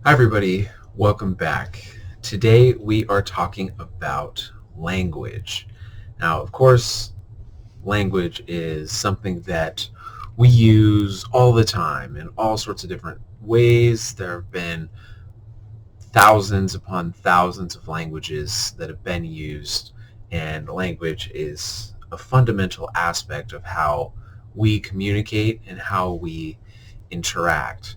Hi everybody, welcome back. Today we are talking about language. Now, of course, language is something that we use all the time in all sorts of different ways. There have been thousands upon thousands of languages that have been used, and language is a fundamental aspect of how we communicate and how we interact.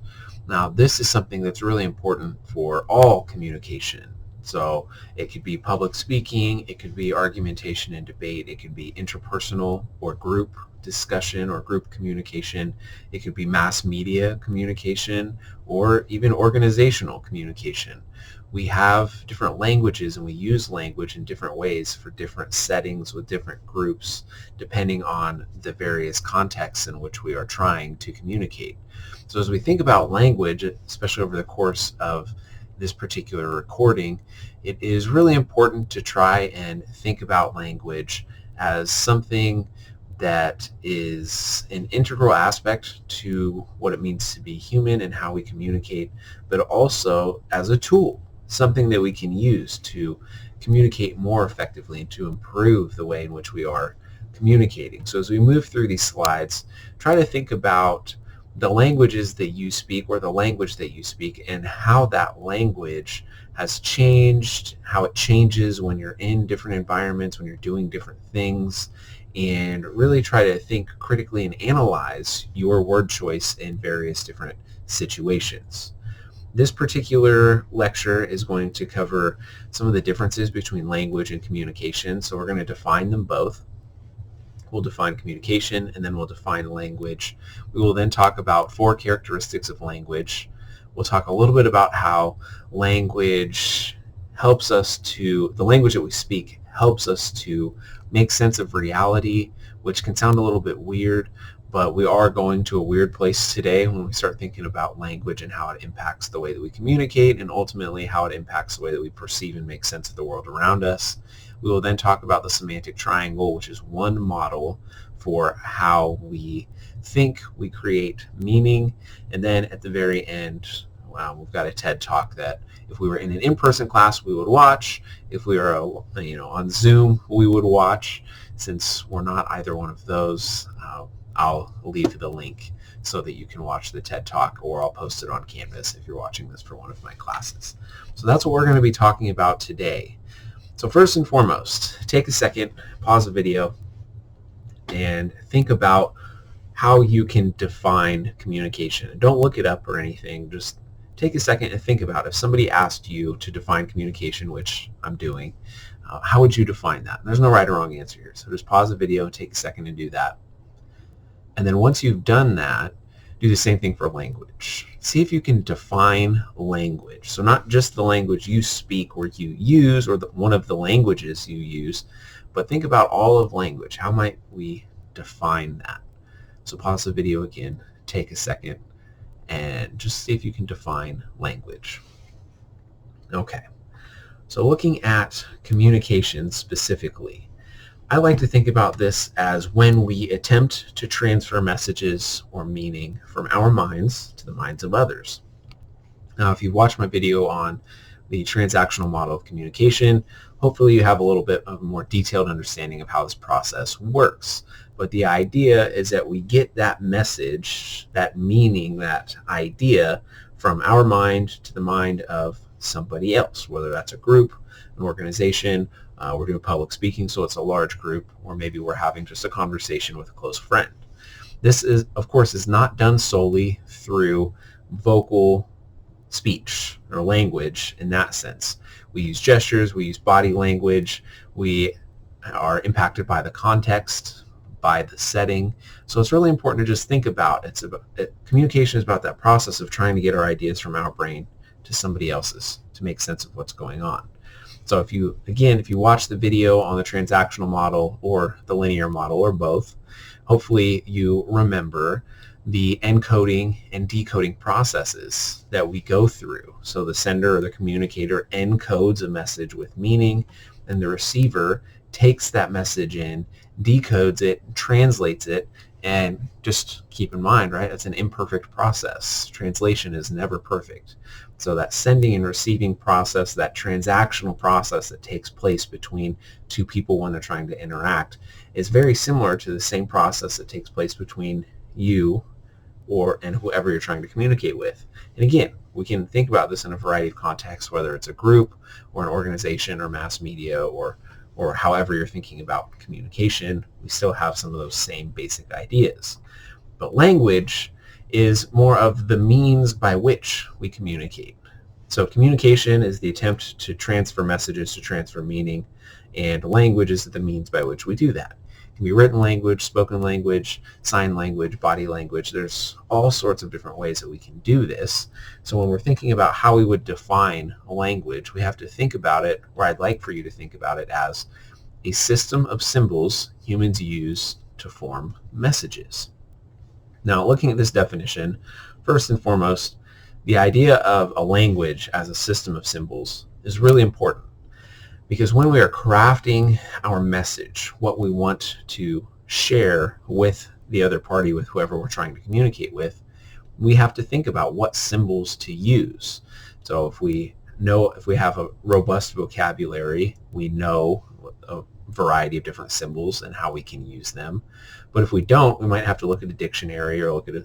Now, this is something that's really important for all communication. So it could be public speaking, it could be argumentation and debate, it could be interpersonal or group discussion or group communication, it could be mass media communication, or even organizational communication. We have different languages and we use language in different ways for different settings with different groups depending on the various contexts in which we are trying to communicate. So as we think about language, especially over the course of this particular recording, it is really important to try and think about language as something that is an integral aspect to what it means to be human and how we communicate, but also as a tool, something that we can use to communicate more effectively and to improve the way in which we are communicating. So as we move through these slides, try to think about the languages that you speak or the language that you speak and how that language has changed, how it changes when you're in different environments, when you're doing different things, and really try to think critically and analyze your word choice in various different situations. This particular lecture is going to cover some of the differences between language and communication, so we're going to define them both. We'll define communication, and then we'll define language. We will then talk about 4 characteristics of language. We'll talk a little bit about how language helps us to, the language that we speak helps us to make sense of reality, which can sound a little bit weird, but we are going to a weird place today when we start thinking about language and how it impacts the way that we communicate and ultimately how it impacts the way that we perceive and make sense of the world around us. We will then talk about the semantic triangle, which is one model for how we think, we create meaning, and then at the very end, we've got a TED Talk that if we were in an in-person class, we would watch. If we were on Zoom, we would watch. Since we're not either one of those, I'll leave the link so that you can watch the TED Talk, or I'll post it on Canvas if you're watching this for one of my classes. So that's what we're going to be talking about today. So first and foremost, take a second, pause the video, and think about how you can define communication. And don't look it up or anything. Just take a second and think about if somebody asked you to define communication, which I'm doing, how would you define that? There's no right or wrong answer here. So just pause the video, take a second and do that. And then once you've done that, do the same thing for language. See if you can define language. So not just the language you speak or you use or one of the languages you use, but think about all of language. How might we define that? So pause the video again, take a second, and just see if you can define language. Okay, so looking at communication specifically, I like to think about this as when we attempt to transfer messages or meaning from our minds to the minds of others. Now, if you've watched my video on the transactional model of communication, hopefully you have a little bit of a more detailed understanding of how this process works. But the idea is that we get that message, that meaning, that idea from our mind to the mind of somebody else, whether that's a group, an organization, we're doing public speaking, so it's a large group, or maybe we're having just a conversation with a close friend. This is, of course, is not done solely through vocal speech or language in that sense. We use gestures, we use body language, we are impacted by the context, by the setting. So it's really important to just think about communication is about that process of trying to get our ideas from our brain to somebody else's to make sense of what's going on. So if you watch the video on the transactional model or the linear model or both, hopefully you remember the encoding and decoding processes that we go through. So the sender or the communicator encodes a message with meaning, and the receiver takes that message in, decodes it, translates it, And just keep in mind, right, it's an imperfect process. Translation is never perfect. So that sending and receiving process, that transactional process that takes place between two people when they're trying to interact, is very similar to the same process that takes place between you and whoever you're trying to communicate with. And again, we can think about this in a variety of contexts, whether it's a group or an organization or mass media or however you're thinking about communication. We still have some of those same basic ideas. But language is more of the means by which we communicate. So communication is the attempt to transfer messages, to transfer meaning, and language is the means by which we do that. It can be written language, spoken language, sign language, body language. There's all sorts of different ways that we can do this. So when we're thinking about how we would define a language, we have to think about it, or I'd like for you to think about it, as a system of symbols humans use to form messages. Now, looking at this definition, first and foremost, the idea of a language as a system of symbols is really important, because when we are crafting our message, what we want to share with the other party, with whoever we're trying to communicate with, we have to think about what symbols to use. So if we have a robust vocabulary, we know a variety of different symbols and how we can use them. But if we don't, we might have to look at a dictionary or look at a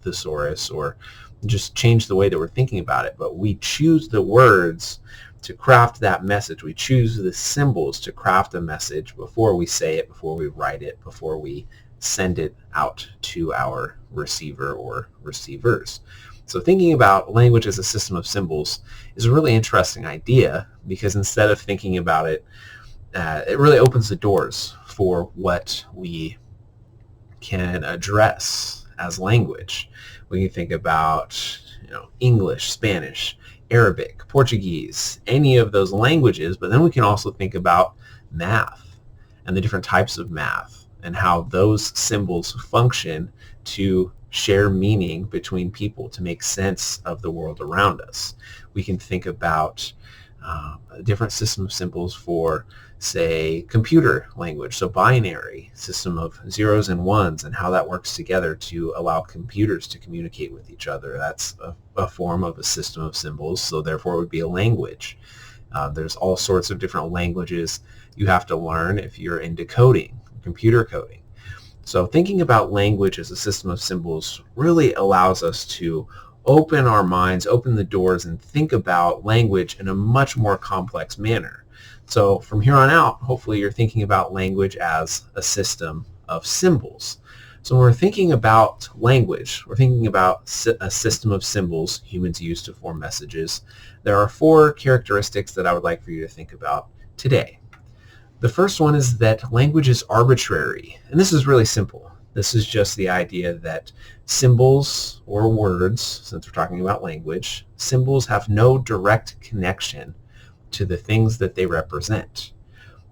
thesaurus or just change the way that we're thinking about it. But we choose the words to craft that message. We choose the symbols to craft a message before we say it, before we write it, before we send it out to our receiver or receivers. So thinking about language as a system of symbols is a really interesting idea, because instead of thinking about it, it really opens the doors for what we can address as language. We can think about, English, Spanish, Arabic, Portuguese, any of those languages, but then we can also think about math and the different types of math and how those symbols function to share meaning between people, to make sense of the world around us. We can think about a different system of symbols for, say, computer language, so binary system of zeros and ones, and how that works together to allow computers to communicate with each other. That's a form of a system of symbols, so therefore it would be a language. There's all sorts of different languages you have to learn if you're into coding, computer coding. So thinking about language as a system of symbols really allows us to open our minds, open the doors, and think about language in a much more complex manner. So from here on out, hopefully you're thinking about language as a system of symbols. So when we're thinking about language, we're thinking about a system of symbols humans use to form messages. There are 4 characteristics that I would like for you to think about today. The first one is that language is arbitrary, and this is really simple. This is just the idea that symbols or words, since we're talking about language, symbols have no direct connection to the things that they represent.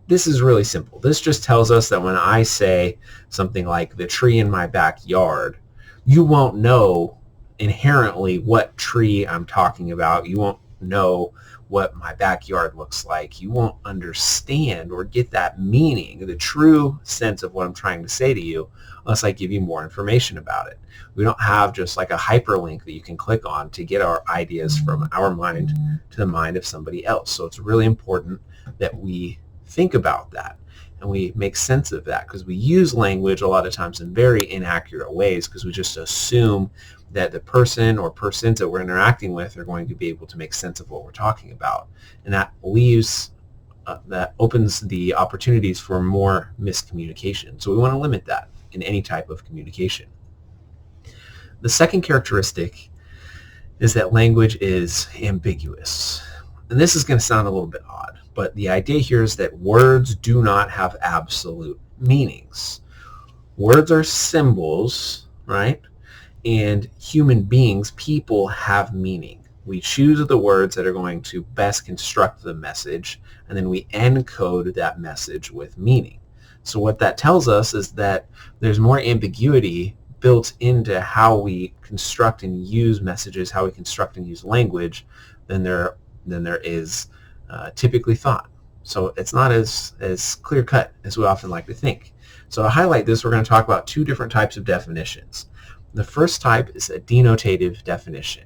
This is really simple. This just tells us that when I say something like the tree in my backyard, you won't know inherently what tree I'm talking about. You won't know what my backyard looks like. You won't understand or get that meaning, the true sense of what I'm trying to say to you, unless I give you more information about it. We don't have just like a hyperlink that you can click on to get our ideas from our mind to the mind of somebody else. So it's really important that we think about that and we make sense of that, because we use language a lot of times in very inaccurate ways, because we just assume that the person or persons that we're interacting with are going to be able to make sense of what we're talking about. And that that opens the opportunities for more miscommunication. So we want to limit that in any type of communication. The second characteristic is that language is ambiguous. And this is going to sound a little bit odd, but the idea here is that words do not have absolute meanings. Words are symbols, right? And human beings, people, have meaning. We choose the words that are going to best construct the message, and then we encode that message with meaning. So what that tells us is that there's more ambiguity built into how we construct and use messages, how we construct and use language, than there is typically thought. So it's not as clear-cut as we often like to think. So to highlight this, we're going to talk about two different types of definitions. The first type is a denotative definition.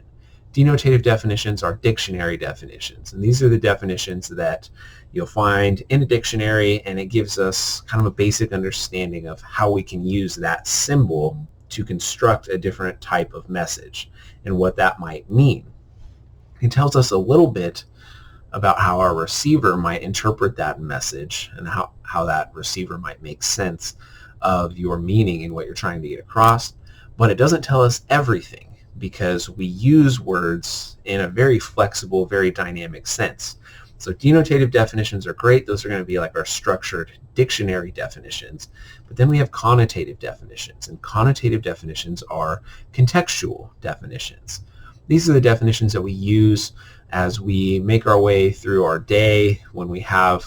Denotative definitions are dictionary definitions, and these are the definitions that you'll find in a dictionary, and it gives us kind of a basic understanding of how we can use that symbol to construct a different type of message and what that might mean. It tells us a little bit about how our receiver might interpret that message and how that receiver might make sense of your meaning and what you're trying to get across, but it doesn't tell us everything because we use words in a very flexible, very dynamic sense. So denotative definitions are great. Those are going to be like our structured dictionary definitions. But then we have connotative definitions, and connotative definitions are contextual definitions. These are the definitions that we use as we make our way through our day when we have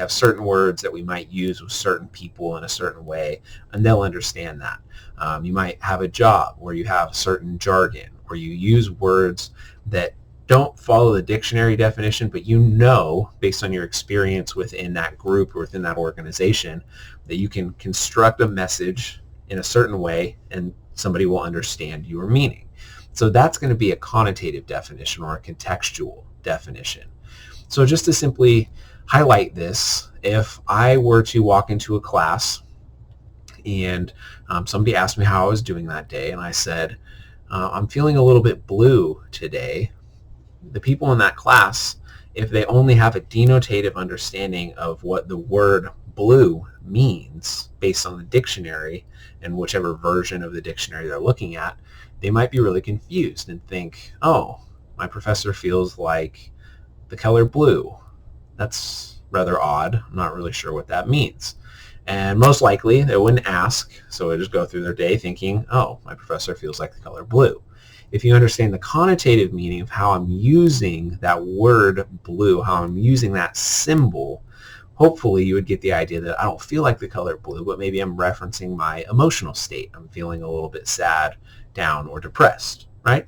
certain words that we might use with certain people in a certain way, and they'll understand that. You might have a job where you have certain jargon, or you use words that don't follow the dictionary definition, but you know, based on your experience within that group or within that organization, that you can construct a message in a certain way and somebody will understand your meaning. So that's going to be a connotative definition or a contextual definition. So just to simply highlight this, if I were to walk into a class and somebody asked me how I was doing that day, and I said, I'm feeling a little bit blue today, the people in that class, if they only have a denotative understanding of what the word blue means based on the dictionary and whichever version of the dictionary they're looking at, they might be really confused and think, oh, my professor feels like the color blue. That's rather odd. I'm not really sure what that means. And most likely they wouldn't ask, so they just go through their day thinking, oh, my professor feels like the color blue. If you understand the connotative meaning of how I'm using that word blue, how I'm using that symbol, hopefully you would get the idea that I don't feel like the color blue, but maybe I'm referencing my emotional state. I'm feeling a little bit sad, down, or depressed, right?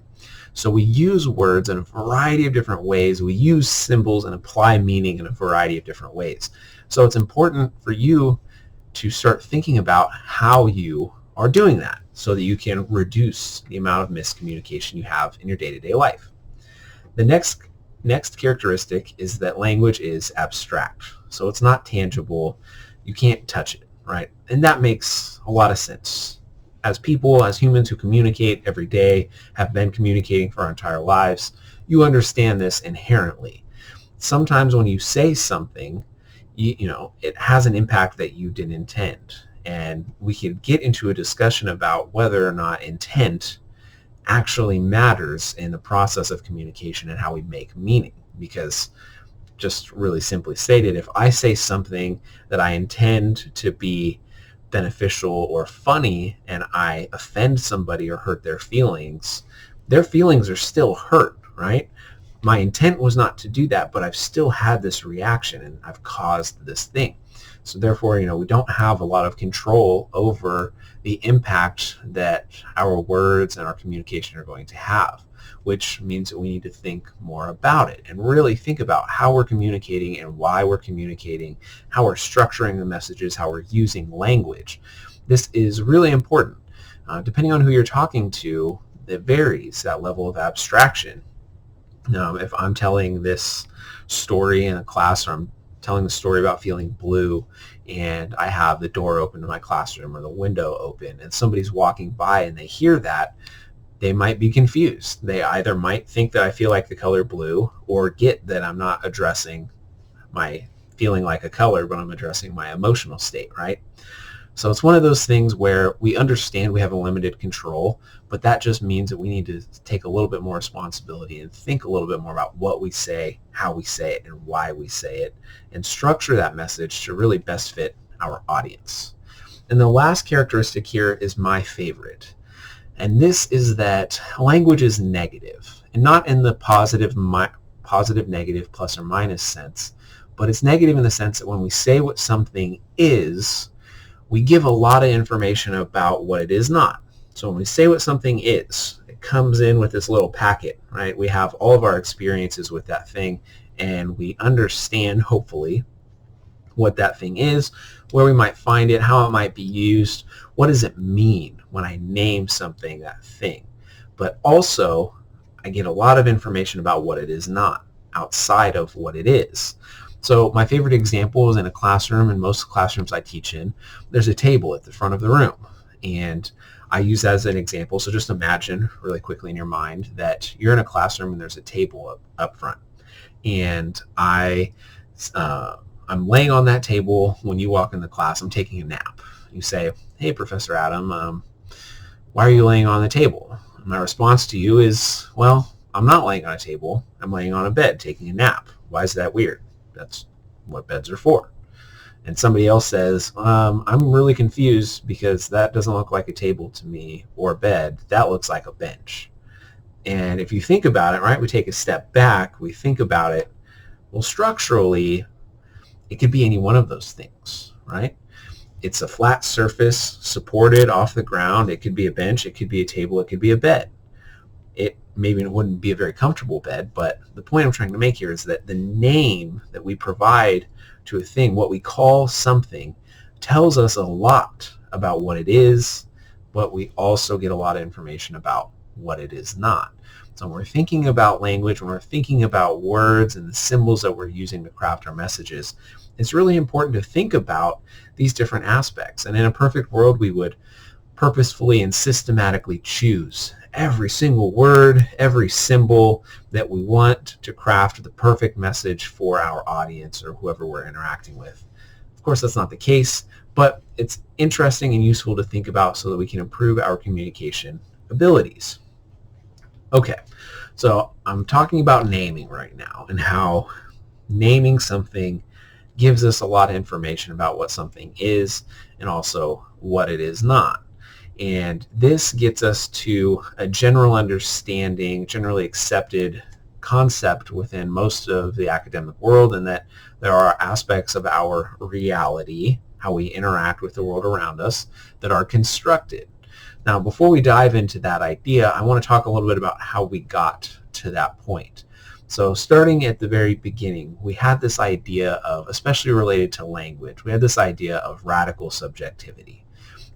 So we use words in a variety of different ways. We use symbols and apply meaning in a variety of different ways. So it's important for you to start thinking about how you are doing that so that you can reduce the amount of miscommunication you have in your day-to-day life. The next characteristic is that language is abstract. So it's not tangible. You can't touch it, right? And that makes a lot of sense. As people, as humans who communicate every day, have been communicating for our entire lives, you understand this inherently. Sometimes when you say something, you know, it has an impact that you didn't intend. And we could get into a discussion about whether or not intent actually matters in the process of communication and how we make meaning. Because just really simply stated, if I say something that I intend to be beneficial or funny and I offend somebody or hurt their feelings are still hurt, right? My intent was not to do that, but I've still had this reaction and I've caused this thing. So therefore, you know, we don't have a lot of control over the impact that our words and our communication are going to have, which means that we need to think more about it and really think about how we're communicating and why we're communicating, how we're structuring the messages, how we're using language. This is really important. Depending on who you're talking to, it varies, that level of abstraction. If I'm telling this story in a class, or I'm telling the story about feeling blue, and I have the door open to my classroom or the window open, and somebody's walking by and they hear that, they might be confused. They either might think that I feel like the color blue, or get that I'm not addressing my feeling like a color, but I'm addressing my emotional state, right? So it's one of those things where we understand we have a limited control, but that just means that we need to take a little bit more responsibility and think a little bit more about what we say, how we say it, and why we say it, and structure that message to really best fit our audience. And the last characteristic here is my favorite. And this is that language is negative, and not in the positive, negative, plus or minus sense, but it's negative in the sense that when we say what something is, we give a lot of information about what it is not. So when we say what something is, it comes in with this little packet, right? We have all of our experiences with that thing, and we understand, hopefully, what that thing is, where we might find it, how it might be used, what does it mean when I name something that thing. But also, I get a lot of information about what it is not, outside of what it is. So my favorite example is in a classroom, and most classrooms I teach in, there's a table at the front of the room. And I use that as an example. So just imagine really quickly in your mind that you're in a classroom and there's a table up front. And I'm laying on that table when you walk in the class. I'm taking a nap. You say, "Hey, Professor Adam, why are you laying on the table?" And my response to you is, "Well, I'm not laying on a table. I'm laying on a bed taking a nap. Why is that weird? That's what beds are for." And somebody else says, "I'm really confused because that doesn't look like a table to me or a bed. That looks like a bench." And if you think about it, right, we take a step back, we think about it, well, structurally, it could be any one of those things, right? It's a flat surface supported off the ground. It could be a bench, it could be a table, it could be a bed. It maybe wouldn't be a very comfortable bed, but the point I'm trying to make here is that the name that we provide to a thing, what we call something, tells us a lot about what it is, but we also get a lot of information about what it is not. So when we're thinking about language, when we're thinking about words and the symbols that we're using to craft our messages, it's really important to think about these different aspects. And in a perfect world, we would purposefully and systematically choose every single word, every symbol that we want to craft the perfect message for our audience or whoever we're interacting with. Of course, that's not the case, but it's interesting and useful to think about so that we can improve our communication abilities. Okay, so I'm talking about naming right now and how naming something gives us a lot of information about what something is and also what it is not. And this gets us to a general understanding, generally accepted concept within most of the academic world, and that there are aspects of our reality, how we interact with the world around us, that are constructed. Now, before we dive into that idea, I want to talk a little bit about how we got to that point. So starting at the very beginning, we had this idea of, especially related to language, we had this idea of radical subjectivity.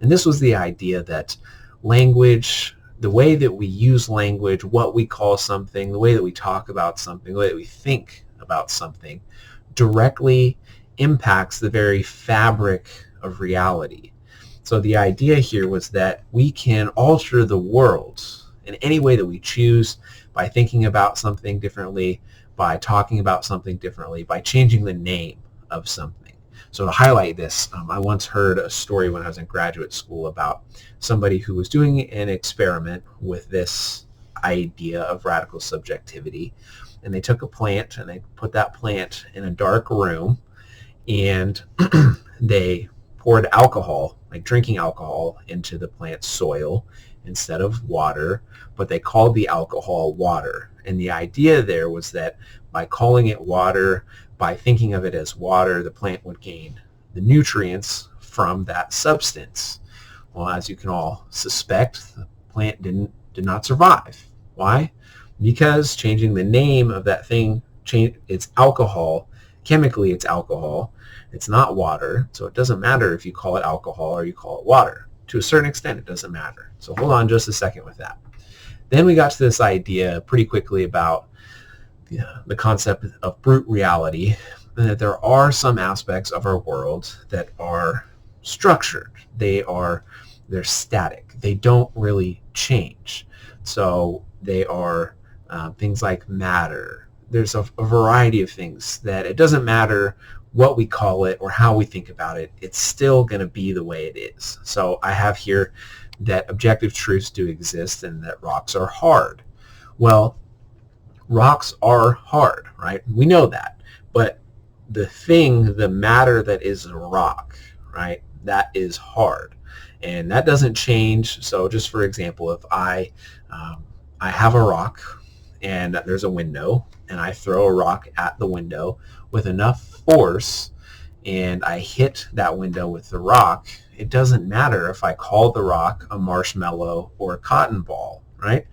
And this was the idea that language, the way that we use language, what we call something, the way that we talk about something, the way that we think about something, directly impacts the very fabric of reality. So the idea here was that we can alter the world in any way that we choose by thinking about something differently, by talking about something differently, by changing the name of something. So to highlight this, I once heard a story when I was in graduate school about somebody who was doing an experiment with this idea of radical subjectivity. And they took a plant and they put that plant in a dark room, and they poured alcohol, like drinking alcohol, into the plant's soil instead of water, but they called the alcohol water. And the idea there was that by calling it water, by thinking of it as water, the plant would gain the nutrients from that substance. Well, as you can all suspect, the plant did not survive. Why? Because changing the name of that thing, it's alcohol. Chemically, it's alcohol. It's not water, so it doesn't matter if you call it alcohol or you call it water. To a certain extent, it doesn't matter. So hold on just a second with that. Then we got to this idea pretty quickly about the concept of brute reality, and that there are some aspects of our world that are structured. They're static. They don't really change. So they are things like matter. There's a variety of things that it doesn't matter what we call it or how we think about it, it's still going to be the way it is. So I have here that objective truths do exist and that rocks are hard. Well, rocks are hard, right? We know that. But the matter that is a rock, right, that is hard. And that doesn't change. So just for example, if I have a rock and there's a window and I throw a rock at the window with enough force and I hit that window with the rock, it doesn't matter if I call the rock a marshmallow or a cotton ball, right?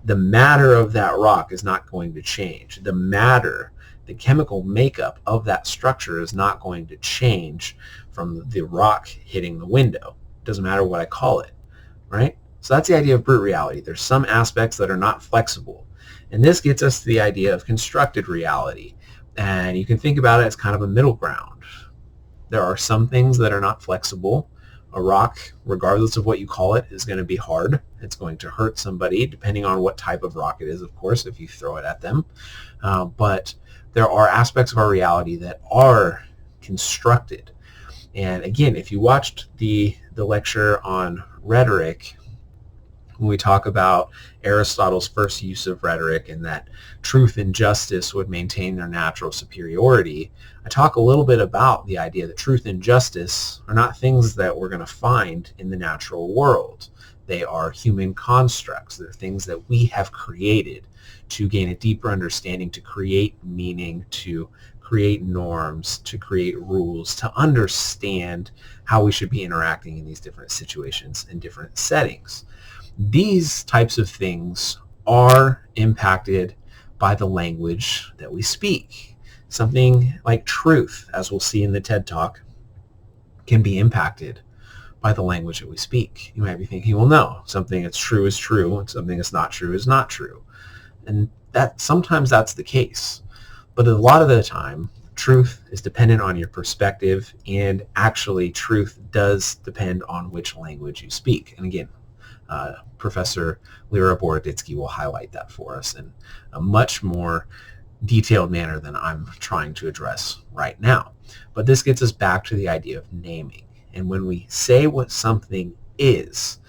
The matter of that rock is not going to change. The matter the chemical makeup of that structure is not going to change from the rock hitting the window. It doesn't matter what I call it, right? So that's the idea of brute reality. There's some aspects that are not flexible. And this gets us to the idea of constructed reality. And you can think about it as kind of a middle ground. There are some things that are not flexible. A rock, regardless of what you call it, is going to be hard. It's going to hurt somebody, depending on what type of rock it is, of course, if you throw it at them. But there are aspects of our reality that are constructed. And again, if you watched the lecture on rhetoric, when we talk about Aristotle's first use of rhetoric and that truth and justice would maintain their natural superiority, I talk a little bit about the idea that truth and justice are not things that we're going to find in the natural world. They are human constructs. They're things that we have created to gain a deeper understanding, to create meaning, to create norms, to create rules, to understand how we should be interacting in these different situations and different settings. These types of things are impacted by the language that we speak. Something like truth, as we'll see in the TED Talk, can be impacted by the language that we speak. You might be thinking, well, no, something that's true is true, and something that's not true is not true. And that sometimes that's the case. But a lot of the time, truth is dependent on your perspective, and actually truth does depend on which language you speak. And again, Professor Lera Boroditsky will highlight that for us in a much more detailed manner than I'm trying to address right now. But this gets us back to the idea of naming. And when we say what something is,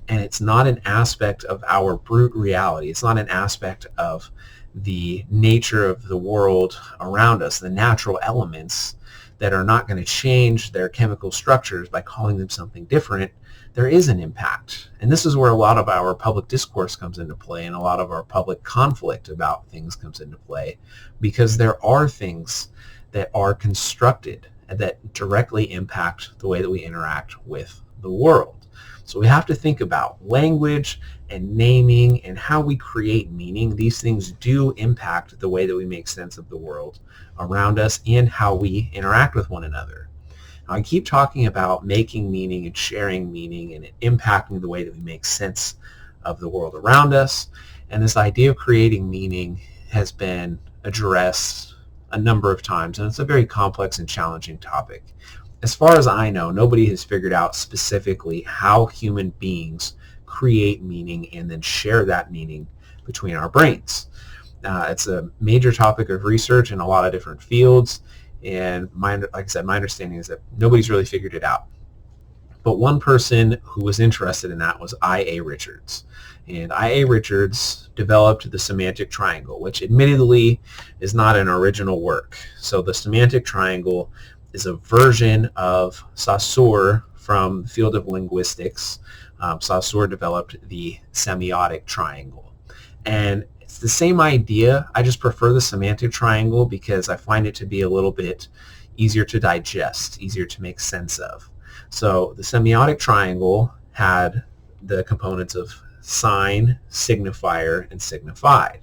and it's not an aspect of our brute reality, it's not an aspect of the nature of the world around us, the natural elements that are not going to change their chemical structures by calling them something different, there is an impact. And this is where a lot of our public discourse comes into play, and a lot of our public conflict about things comes into play, because there are things that are constructed that directly impact the way that we interact with the world. So we have to think about language and naming and how we create meaning. These things do impact the way that we make sense of the world around us and how we interact with one another. Now, I keep talking about making meaning and sharing meaning and it impacting the way that we make sense of the world around us. And this idea of creating meaning has been addressed a number of times, and it's a very complex and challenging topic. As far as I know, nobody has figured out specifically how human beings create meaning and then share that meaning between our brains. It's a major topic of research in a lot of different fields, and like I said, my understanding is that nobody's really figured it out. But one person who was interested in that was I.A. Richards. And I.A. Richards developed the semantic triangle, which admittedly is not an original work. So the semantic triangle is a version of Saussure from the field of linguistics. Saussure developed the semiotic triangle. And it's the same idea. I just prefer the semantic triangle because I find it to be a little bit easier to digest, easier to make sense of. So the semiotic triangle had the components of sign, signifier, and signified.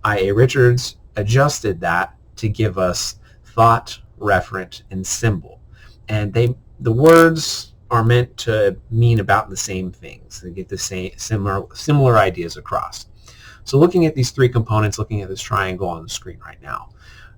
I.A. Richards adjusted that to give us thought, referent, and symbol. And the words are meant to mean about the same things. They get the same similar ideas across. So looking at these three components, looking at this triangle on the screen right now,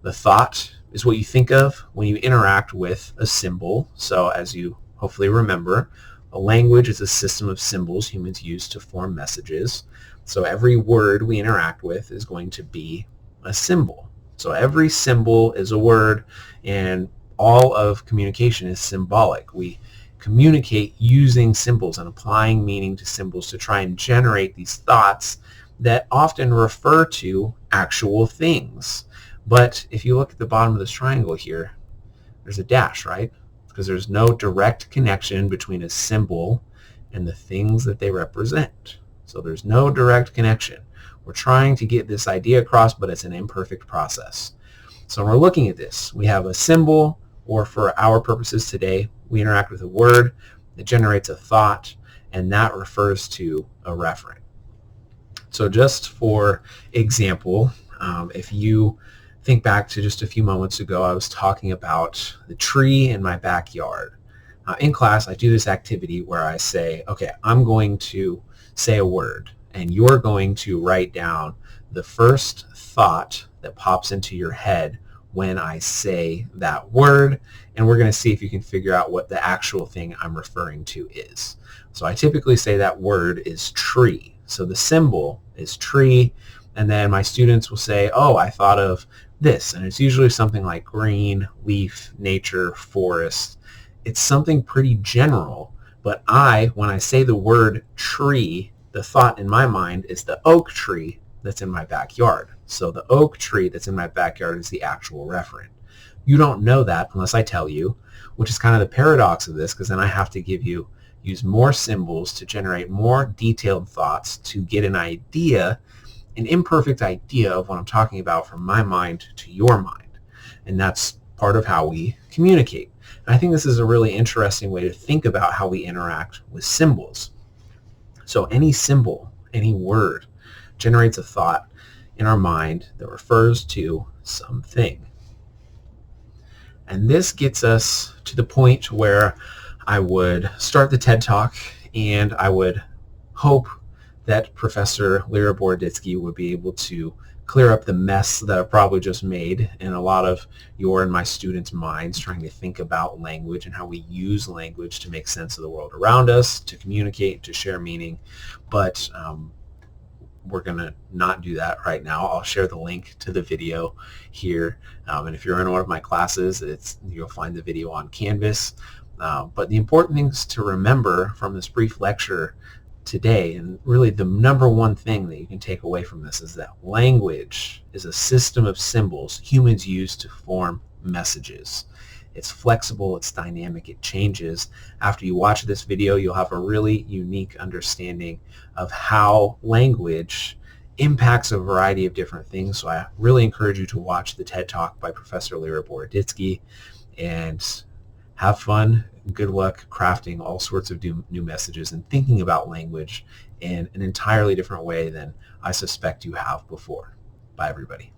the thought is what you think of when you interact with a symbol. So as you hopefully remember, a language is a system of symbols humans use to form messages. So every word we interact with is going to be a symbol. So every symbol is a word, and all of communication is symbolic. We communicate using symbols and applying meaning to symbols to try and generate these thoughts that often refer to actual things. But if you look at the bottom of this triangle here, there's a dash, right? Because there's no direct connection between a symbol and the things that they represent. So there's no direct connection. We're trying to get this idea across, but it's an imperfect process. So when we're looking at this, we have a symbol, or for our purposes today, we interact with a word that generates a thought, and that refers to a referent. So just for example, if you think back to just a few moments ago, I was talking about the tree in my backyard. In class, I do this activity where I say, okay, I'm going to say a word, and you're going to write down the first thought that pops into your head when I say that word, and we're going to see if you can figure out what the actual thing I'm referring to is. So I typically say that word is tree. So the symbol is tree, and then my students will say, oh, I thought of this, and it's usually something like green, leaf, nature, forest. It's something pretty general, but when I say the word tree, the thought in my mind is the oak tree that's in my backyard. So the oak tree that's in my backyard is the actual referent. You don't know that unless I tell you, which is kind of the paradox of this, because then I have to use more symbols to generate more detailed thoughts to get an imperfect idea of what I'm talking about from my mind to your mind. And that's part of how we communicate. And I think this is a really interesting way to think about how we interact with symbols. So any symbol, any word, generates a thought in our mind that refers to something. And this gets us to the point where I would start the TED Talk, and I would hope that Professor Lera Boroditsky would be able to clear up the mess that I've probably just made in a lot of your and my students' minds trying to think about language and how we use language to make sense of the world around us, to communicate, to share meaning. But we're going to not do that right now. I'll share the link to the video here. And if you're in one of my classes, you'll find the video on Canvas. But the important things to remember from this brief lecture today, and really the number one thing that you can take away from this, is that language is a system of symbols humans use to form messages. It's flexible, it's dynamic, it changes. After you watch this video, you'll have a really unique understanding of how language impacts a variety of different things. So I really encourage you to watch the TED Talk by Professor Lera Boroditsky, and have fun. Good luck crafting all sorts of new messages and thinking about language in an entirely different way than I suspect you have before. Bye, everybody.